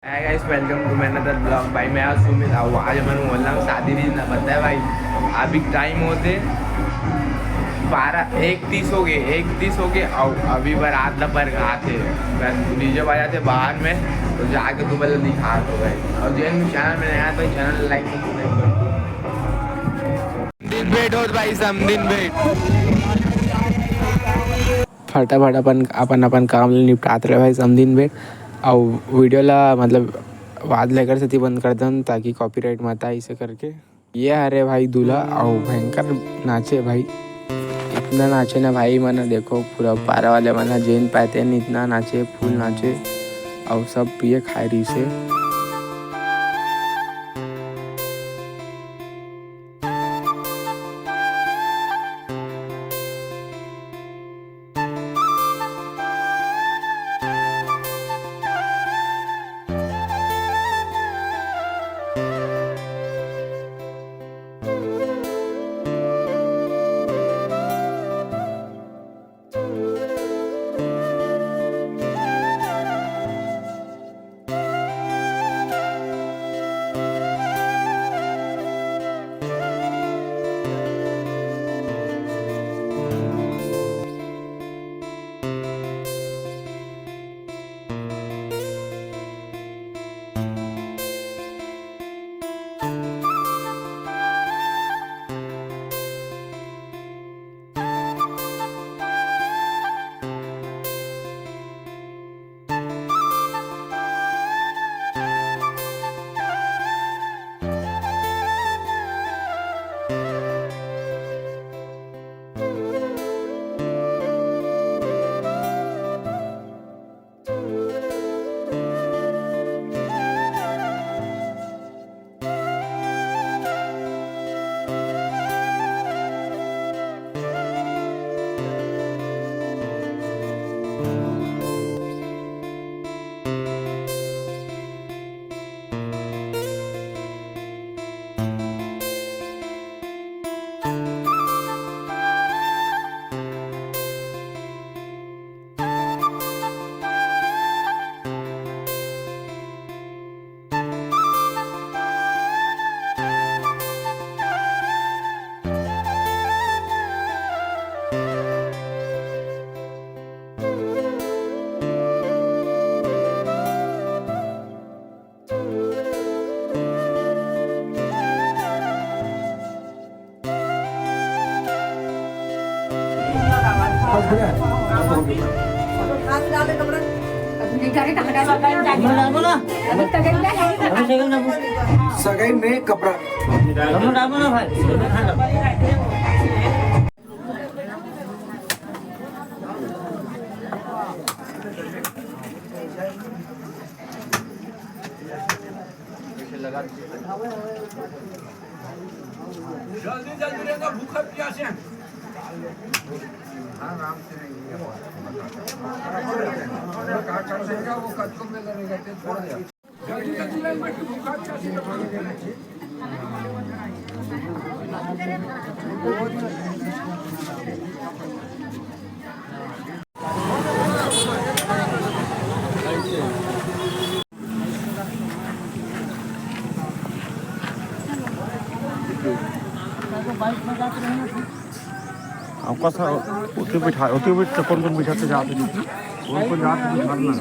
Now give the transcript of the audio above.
High guys, welcome to my another blog. भाई मैं आज सुमित आओ आज मैंने बोल रहा हूँ शादी भी ना पता है भाई। अभी टाइम होते 1:30 हो गए 1:30 हो गए और अभी बारात लपर कहाँ थे डीजे बजाते बाहर में। तो जाके तू पहले दिखा दो भाई। और जैन चैनल में नया तो चैनल लाइक सब्सक्राइब कर दिन वेट हो भाई, सम दिन वेट फटाफट अपन काम निपटाते रहे भाई। समदिन वेट और वीडियो ला मतलब वाद लेकर से बंद कर दन ताकि कॉपीराइट मत आए इसे करके। ये अरे भाई दूल्हा और भयंकर नाचे भाई। इतना नाचे ना भाई मना देखो पूरा पारा वाले मना जेन पाते न इतना नाचे फुल नाचे और सब पिए खाए रही से। सगाई में कपड़ा जल्दी जल्दी रहेगा भूखा प्यासे आराम से वो कच्चों में लगेगा तो छोड़ दिया जल्दी जल्दी रहेगा भूखा प्यासे आपका उतने बिठा कौन बिठाते जाते कौन जाते बिठाना